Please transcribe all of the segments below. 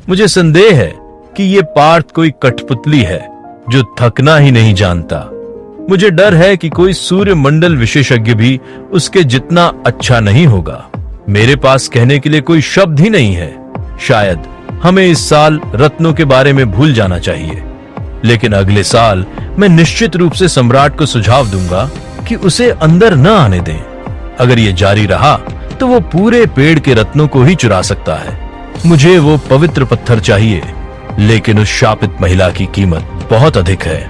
मुझे संदेह है कि ये पार्थ कोई कठपुतली है जो थकना ही नहीं जानता। मुझे डर है कि कोई सूर्य मंडल विशेषज्ञ भी उसके जितना अच्छा नहीं होगा। मेरे पास कहने के लिए कोई शब्द ही नहीं है। शायद हमें इस साल रत्नों के बारे में भूल जाना चाहिए, लेकिन अगले साल मैं निश्चित रूप से सम्राट को सुझाव दूंगा कि उसे अंदर न आने दें। अगर ये जारी रहा तो वो पूरे पेड़ के रत्नों को ही चुरा सकता है। मुझे वो पवित्र पत्थर चाहिए, लेकिन उस शापित महिला की कीमत बहुत अधिक है।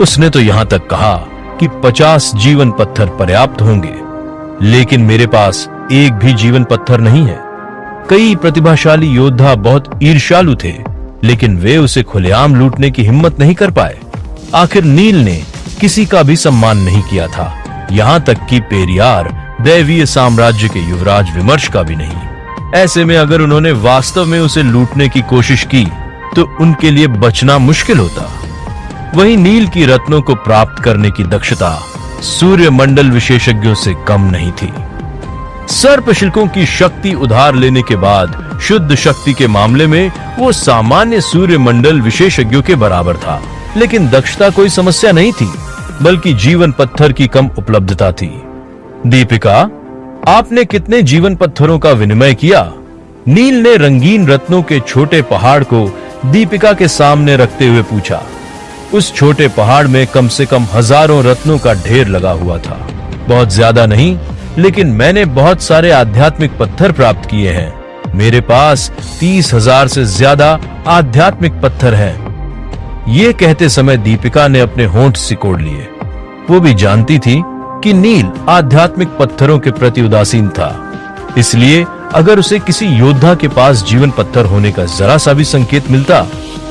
उसने तो यहां तक कहा कि 50 जीवन पत्थर पर्याप्त होंगे, लेकिन मेरे पास एक भी जीवन पत्थर नहीं है। कई प्रतिभाशाली योद्धा बहुत ईर्ष्यालु थे, लेकिन वे उसे खुलेआम लूटने की हिम्मत नहीं कर पाए। आखिर नील ने किसी का भी सम्मान नहीं किया था, यहां तक कि पेरियार दैवीय साम्राज्य के युवराज विमर्श का भी नहीं। ऐसे में अगर उन्होंने वास्तव में उसे लूटने की कोशिश की तो उनके लिए बचना मुश्किल होता। वहीं नील की रत्नों को प्राप्त करने की दक्षता सूर्य मंडल विशेषज्ञों से कम नहीं थी। सर्पशिल्कों की शक्ति उधार लेने के बाद शुद्ध शक्ति के मामले में वो सामान्य सूर्य मंडल विशेषज्ञों के बराबर था, लेकिन दक्षता कोई समस्या नहीं थी, बल्कि जीवन पत्थर की कम उपलब्धता थी। दीपिका, आपने कितने जीवन पत्थरों का विनिमय किया? नील ने रंगीन रत्नों के छोटे पहाड़ को दीपिका के सामने रखते हुए पूछा। उस छोटे पहाड़ में कम से कम हजारों रत्नों का ढेर लगा हुआ था। बहुत ज्यादा नहीं, लेकिन मैंने बहुत सारे आध्यात्मिक पत्थर प्राप्त किए हैं। मेरे पास 30,000 से ज्यादा आध्यात्मिक पत्थर हैं। ये कहते समय दीपिका ने अपने होंठ सिकोड़ लिए। वो भी जानती थी कि नील आध्यात्मिक पत्थरों के प्रति उदासीन था, इसलिए अगर उसे किसी योद्धा के पास जीवन पत्थर होने का जरा सा भी संकेत मिलता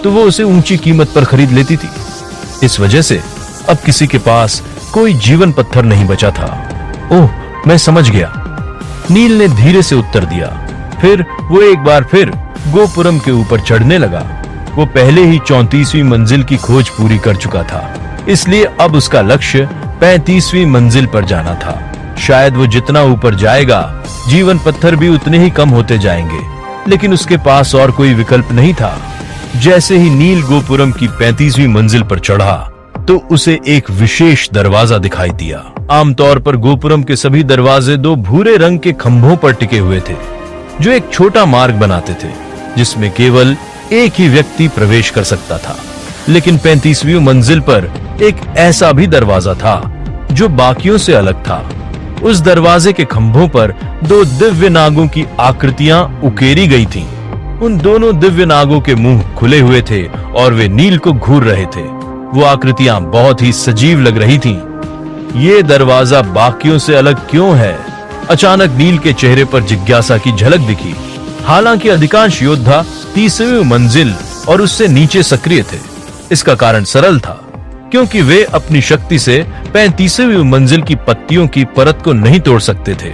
तो वो उसे ऊंची कीमत पर खरीद लेती थी। इस वजह से अब किसी के पास कोई जीवन पत्थर नहीं बचा था। ओह, मैं समझ गया, नील ने धीरे से उत्तर दिया। फिर वो एक बार फिर गोपुरम के ऊपर चढ़ने लगा। वो पहले ही 34वीं मंजिल की खोज पूरी कर चुका था, इसलिए अब उसका लक्ष्य 35वीं मंजिल पर जाना था। शायद वो जितना ऊपर जाएगा जीवन पत्थर भी उतने ही कम होते जाएंगे, लेकिन उसके पास और कोई विकल्प नहीं था। जैसे ही नील गोपुरम की 35वीं मंजिल पर चढ़ा तो उसे एक विशेष दरवाजा दिखाई दिया। आमतौर पर गोपुरम के सभी दरवाजे 2 भूरे रंग के खंभों पर टिके हुए थे, जो एक छोटा मार्ग बनाते थे जिसमें केवल एक ही व्यक्ति प्रवेश कर सकता था। लेकिन 35वीं मंजिल पर एक ऐसा भी दरवाजा था जो बाकियों से अलग था। उस दरवाजे के खंभों पर 2 दिव्य नागों की आकृतियां उकेरी गई थीं। उन दोनों दिव्य नागों के मुंह खुले हुए थे और वे नील को घूर रहे थे। वो आकृतियां बहुत ही सजीव लग रही थीं। ये दरवाजा बाकियों से अलग क्यों है? अचानक नील के चेहरे पर जिज्ञासा की झलक दिखी। हालांकि अधिकांश योद्धा 30वीं मंजिल और उससे नीचे सक्रिय थे। इसका कारण सरल था, क्योंकि वे अपनी शक्ति से 35वीं मंजिल की पत्तियों की परत को नहीं तोड़ सकते थे,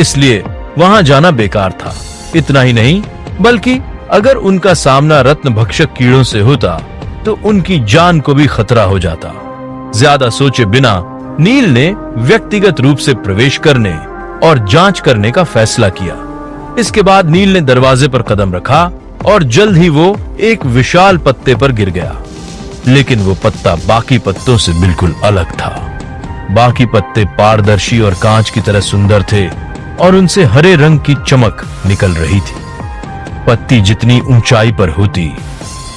इसलिए वहां जाना बेकार था। इतना ही नहीं, बल्कि अगर उनका सामना रत्न भक्षक कीड़ों से होता तो उनकी जान को भी खतरा हो जाता। ज्यादा सोचे बिना नील ने व्यक्तिगत रूप से प्रवेश करने और जांच करने का फैसला किया। इसके बाद नील ने दरवाजे पर कदम रखा और जल्द ही वो एक विशाल पत्ते पर गिर गया। लेकिन वो पत्ता बाकी पत्तों से बिल्कुल अलग था। बाकी पत्ते पारदर्शी और कांच की तरह सुंदर थे और उनसे हरे रंग की चमक निकल रही थी। पत्ती जितनी ऊंचाई पर होती,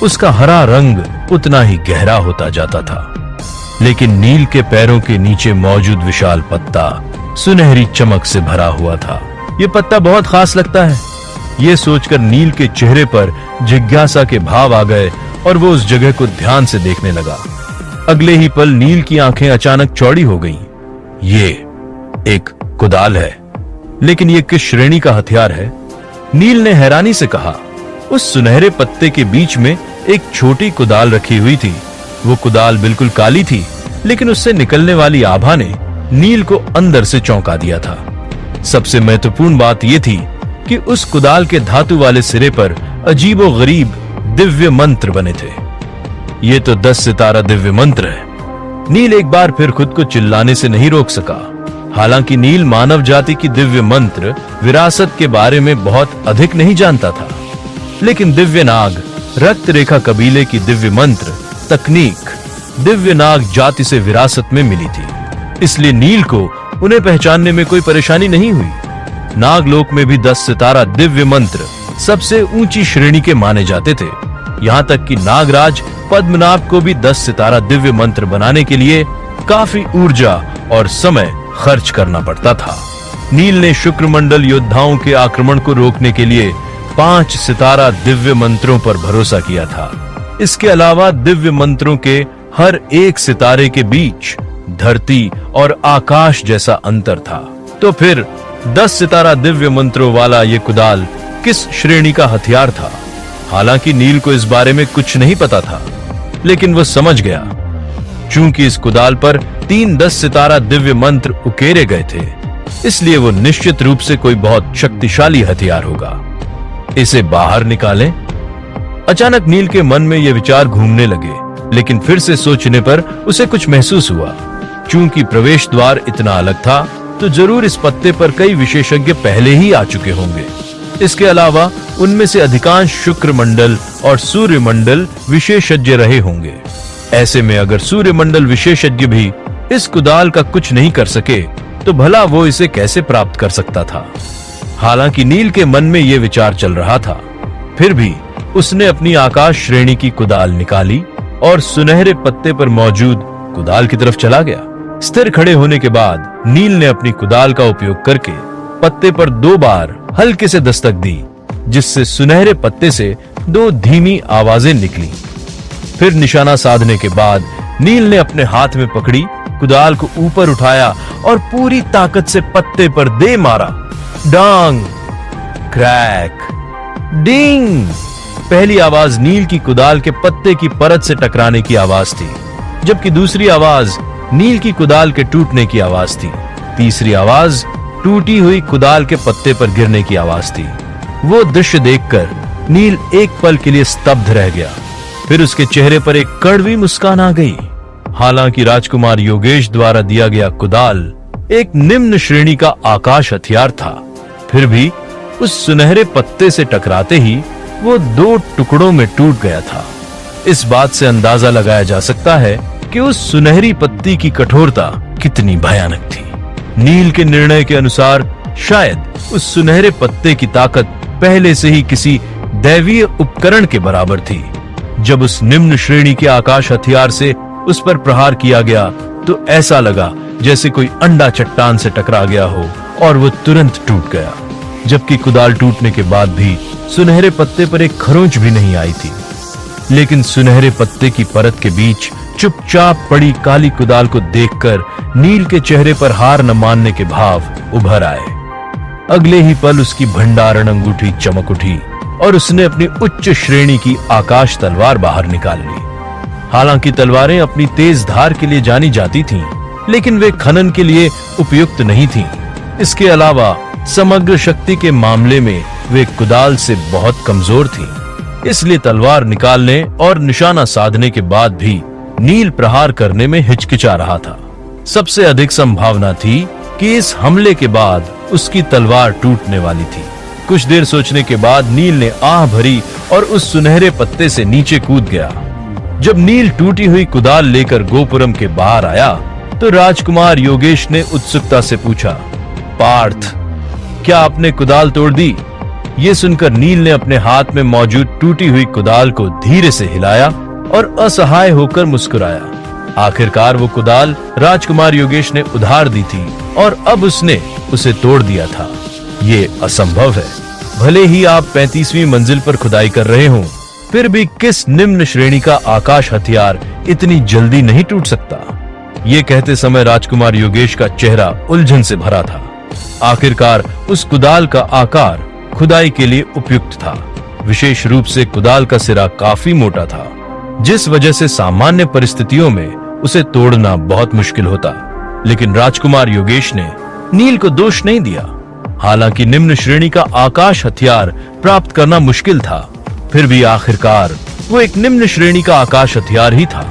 उसका हरा रंग उतना ही गहरा होता जाता था। लेकिन नील के पैरों के नीचे मौजूद विशाल पत्ता सुनहरी चमक से भरा हुआ था। ये पत्ता बहुत खास लगता है। ये सोचकर नील के चेहरे पर जिज्ञासा के भाव आ गए और वो उस जगह को ध्यान से देखने लगा। अगले ही पल नील की आंखें अचानक चौड़ी हो गईं। ये एक कुदाल है, लेकिन ये किस श्रेणी का हथियार है? नील ने हैरानी से कहा। उस सुनहरे पत्ते के बीच में एक छोटी कुदाल रखी हुई थी। वो कुदाल बिल्कुल काली थी, लेकिन उससे निकलने वाली आभा ने नील को अंदर से चौंका दिया था। सबसे महत्वपूर्ण बात यह थी कि उस कुदाल के धातु वाले सिरे पर अजीबोगरीब दिव्य मंत्र बने थे। ये तो 10 सितारा दिव्य मंत्र है। नील एक बार फिर खुद को चिल्लाने से नहीं रोक सका। हालांकि नील मानव जाति की दिव्य मंत्र विरासत के बारे में बहुत अधिक नहीं जानता था, लेकिन दिव्य नाग रक्त रेखा कबीले की दिव्य मंत्र तकनीक दिव्य नाग जाति से विरासत में मिली थी, इसलिए नील को उन्हें पहचानने में कोई परेशानी नहीं हुई। नागलोक में भी 10 सितारा दिव्य मंत्र सबसे ऊंची श्रेणी के माने जाते थे। यहाँ तक कि नागराज पद्मनाभ को भी 10 सितारा दिव्य मंत्र बनाने के लिए काफी ऊर्जा और समय खर्च करना पड़ता था। नील ने शुक्र मंडल योद्धाओं के आक्रमण को रोकने के लिए 5 सितारा दिव्य मंत्रों पर भरोसा किया था। इसके अलावा दिव्य मंत्रों के हर एक सितारे के बीच धरती और आकाश जैसा अंतर था। तो फिर 10 सितारा दिव्य मंत्रों वाला ये कुदाल किस श्रेणी का हथियार था? हालांकि नील को इस बारे में कुछ नहीं पता था, लेकिन वो समझ गया, चूंकि इस कुदाल पर 3 10 सितारा दिव्य मंत्र उकेरे गए थे, इसलिए वो निश्चित रूप से कोई बहुत शक्तिशाली हथियार होगा। इसे बाहर निकालें। अचानक नील के मन में ये विचार घूमने लगे, लेकिन फिर से सोचने पर उसे कुछ महसूस हुआ। चूंकि प्रवेश द्वार इतना अलग था, तो जरूर इस पत्ते पर कई विशेषज्ञ पहले ही आ चुके होंगे। इसके अलावा उनमें से अधिकांश शुक्र मंडल और सूर्य मंडल विशेषज्ञ रहे होंगे। ऐसे में अगर सूर्य मंडल विशेषज्ञ भी इस कुदाल का कुछ नहीं कर सके, तो भला वो इसे कैसे प्राप्त कर सकता था? हालांकि नील के मन में यह विचार चल रहा था, फिर भी उसने अपनी आकाश श्रेणी की कुदाल निकाली और सुनहरे पत्ते पर मौजूद कुदाल की तरफ चला गया। स्थिर खड़े होने के बाद नील ने अपनी कुदाल का उपयोग करके पत्ते पर 2 बार हल्के से दस्तक दी, जिससे सुनहरे पत्ते से 2 धीमी आवाजें निकली। फिर निशाना साधने के बाद नील ने अपने हाथ में पकड़ी कुदाल को ऊपर उठाया और पूरी ताकत से पत्ते पर दे मारा। डांग, क्रैक, डिंग। पहली आवाज नील की कुदाल के पत्ते की परत से टकराने की आवाज थी, जबकि दूसरी आवाज नील की कुदाल के टूटने की आवाज थी। तीसरी आवाज टूटी हुई कुदाल के पत्ते पर गिरने की आवाज थी। वो दृश्य देखकर नील एक पल के लिए स्तब्ध रह गया। फिर उसके चेहरे पर एक कड़वी मुस्कान आ गई। हालांकि राजकुमार योगेश द्वारा दिया गया कुदाल एक निम्न श्रेणी का आकाश हथियार था, फिर भी उस सुनहरे पत्ते से टकराते ही वो 2 टुकड़ों में टूट गया था। इस बात से अंदाजा लगाया जा सकता है कि उस सुनहरी पत्ती की कठोरता कितनी भयानक थी। नील के निर्णय के अनुसार शायद उस सुनहरे पत्ते की ताकत पहले से ही किसी दैवीय उपकरण के बराबर थी। जब उस निम्न श्रेणी के आकाश हथियार से उस पर प्रहार किया गया, तो ऐसा लगा जैसे कोई अंडा चट्टान से टकरा गया हो और वो तुरंत टूट गया। जबकि कुदाल टूटने के बाद भी सुनहरे पत्ते पर एक खरोंच भी नहीं आई थी। लेकिन सुनहरे पत्ते की परत के बीच चुपचाप पड़ी काली कुदाल को देखकर नील के चेहरे पर हार न मानने के भाव उभर आए। अगले ही पल उसकी भंडारण अंगूठी चमक उठी और उसने अपनी उच्च श्रेणी की आकाश तलवार बाहर निकाल ली। हालांकि तलवारें अपनी तेज धार के लिए जानी जाती थीं, लेकिन वे खनन के लिए उपयुक्त नहीं थीं। इसके अलावा समग्र शक्ति के मामले में वे कुदाल से बहुत कमजोर थीं। इसलिए तलवार निकालने और निशाना साधने के बाद भी नील प्रहार करने में हिचकिचा रहा था। सबसे अधिक संभावना थी कि इस हमले के बाद उसकी तलवार टूटने वाली थी। कुछ देर सोचने के बाद नील ने आह भरी और उस सुनहरे पत्ते से नीचे कूद गया। जब नील टूटी हुई कुदाल लेकर गोपुरम के बाहर आया, तो राजकुमार योगेश ने उत्सुकता से पूछा, पार्थ, क्या आपने कुदाल तोड़ दी? ये सुनकर नील ने अपने हाथ में मौजूद टूटी हुई कुदाल को धीरे से हिलाया और असहाय होकर मुस्कुराया। आखिरकार वो कुदाल राजकुमार योगेश ने उधार दी थी और अब उसने उसे तोड़ दिया था। ये असंभव है। भले ही आप 35वीं मंजिल पर खुदाई कर रहे हो, फिर भी किस निम्न श्रेणी का आकाश हथियार इतनी जल्दी नहीं टूट सकता? ये कहते समय राजकुमार योगेश का चेहरा उलझन से भरा था। आखिरकार उस कुदाल का आकार खुदाई के लिए उपयुक्त था। विशेष रूप से कुदाल का सिरा काफी मोटा था, जिस वजह से सामान्य परिस्थितियों में उसे तोड़ना बहुत मुश्किल होता। लेकिन राजकुमार योगेश ने नील को दोष नहीं दिया। हालांकि निम्न श्रेणी का आकाश हथियार प्राप्त करना मुश्किल था, फिर भी आखिरकार वो एक निम्न श्रेणी का आकाश हथियार ही था।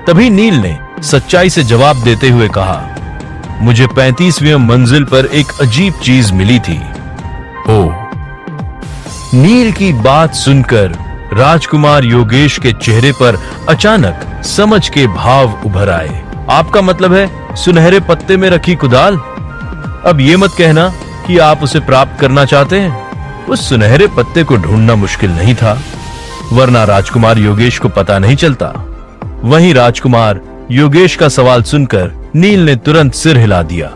तभी नील ने सच्चाई से जवाब देते हुए कहा, मुझे 35वीं मंजिल पर एक अजीब चीज मिली थी। ओह, नील की बात सुनकर राजकुमार योगेश के चेहरे पर अचानक समझ के भाव उभर आए। आपका मतलब है सुनहरे पत्ते में रखी कुदाल? अब ये मत कहना कि आप उसे प्राप्त करना चाहते हैं। उस सुनहरे पत्ते को ढूंढना मुश्किल नहीं था, वरना राजकुमार योगेश को पता नहीं चलता। वहीं राजकुमार योगेश का सवाल सुनकर नील ने तुरंत सिर हिला दिया।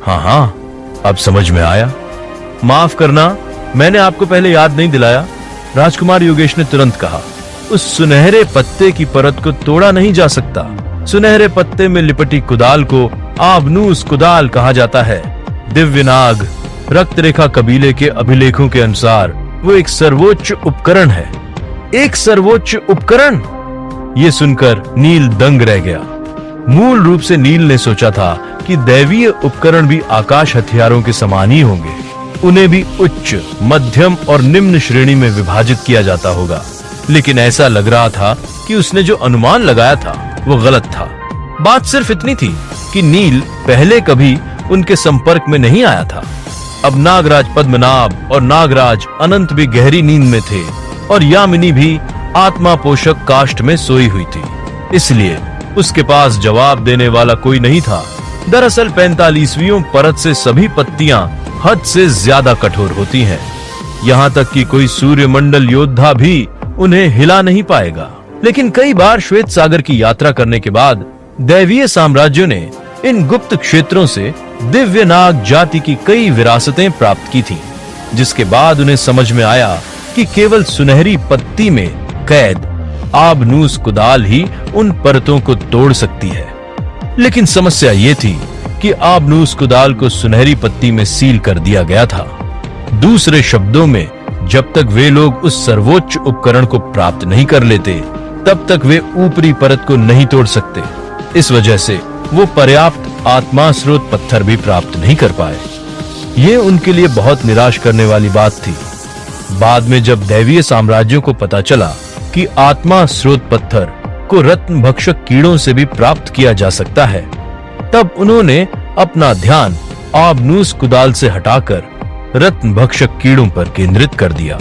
हाँ, अब समझ में आया। माफ करना, मैंने आपको पहले याद नहीं दिलाया। राजकुमार योगेश ने तुरंत कहा। उस सुनहरे पत्ते की परत को तोड़ा नहीं जा सकता। सुनहरे पत्ते में लिपटी कुदाल को आबनूस कुदाल कहा जाता है। दिव्यनाग रक्त रेखा कबीले के अभिलेखों के अनुसार वो एक सर्वोच्च उपकरण है। एक सर्वोच्च उपकरण? ये सुनकर नील दंग रह गया। मूल रूप से नील ने सोचा था कि दैवीय उपकरण भी आकाश हथियारों के समान ही होंगे। उन्हें भी उच्च, मध्यम और निम्न श्रेणी में विभाजित किया जाता होगा, लेकिन ऐसा लग रहा था कि उसने जो अनुमान लगाया था वो गलत था। बात सिर्फ इतनी थी कि नील पहले कभी उनके संपर्क में नहीं आया था। अब नागराज पद्मनाभ और नागराज अनंत भी गहरी नींद में थे और यामिनी भी आत्मा पोषक काष्ठ में सोई हुई थी, इसलिए उसके पास जवाब देने वाला कोई नहीं था। दरअसल 45वीं परत से सभी पत्तियां हद से ज्यादा कठोर होती हैं, यहाँ तक कि कोई सूर्यमंडल योद्धा भी उन्हें हिला नहीं पाएगा। लेकिन कई बार श्वेत सागर की यात्रा करने के बाद दैवीय साम्राज्यों ने इन गुप्त क्षेत्रों से दिव्य नाग जाति की कई विरासतें प्राप्त की थीं, जिसके बाद उन्हें समझ में आया कि केवल सुनहरी पत्ती में कैद आबनूस कुदाल ही उन परतों को तोड़ सकती है। लेकिन समस्या ये थी कि आबनूस कुदाल को सुनहरी पत्ती में सील कर दिया गया था। दूसरे शब्दों में, जब तक वे लोग उस सर्वोच्च उपकरण को प्राप्त नहीं कर लेते, तब तक वे ऊपरी परत को नहीं तोड़ सकते। इस वजह से वो पर्याप्त आत्मा स्रोत पत्थर भी प्राप्त नहीं कर पाए। ये उनके लिए बहुत निराश करने वाली बात थी। बाद में जब दैवीय साम्राज्यों को पता चला कि आत्मा स्रोत पत्थर को रत्न भक्षक कीड़ों से भी प्राप्त किया जा सकता है, तब उन्होंने अपना ध्यान आबनूस कुदाल से हटाकर रत्न भक्षक कीड़ों पर केंद्रित कर दिया।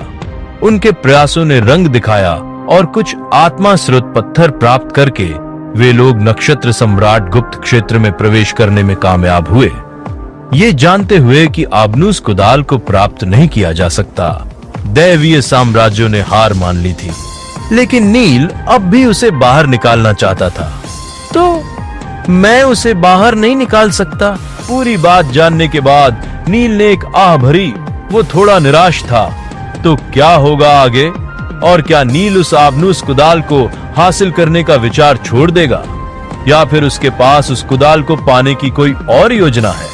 उनके प्रयासों ने रंग दिखाया और कुछ आत्मा स्रोत पत्थर प्राप्त करके वे लोग नक्षत्र सम्राट गुप्त क्षेत्र में प्रवेश करने में कामयाब हुए। ये जानते हुए कि आबनूस कुदाल को प्राप्त नहीं किया जा सकता, दैवीय साम्राज्यों ने हार मान ली थी। लेकिन नील अब भी उसे बाहर निकालना चाहता था। तो मैं उसे बाहर नहीं निकाल सकता। पूरी बात जानने के बाद नील ने एक आह भरी। वो थोड़ा निराश था। तो क्या होगा आगे? और क्या नील उस आबनूस कुदाल को हासिल करने का विचार छोड़ देगा, या फिर उसके पास उस कुदाल को पाने की कोई और योजना है?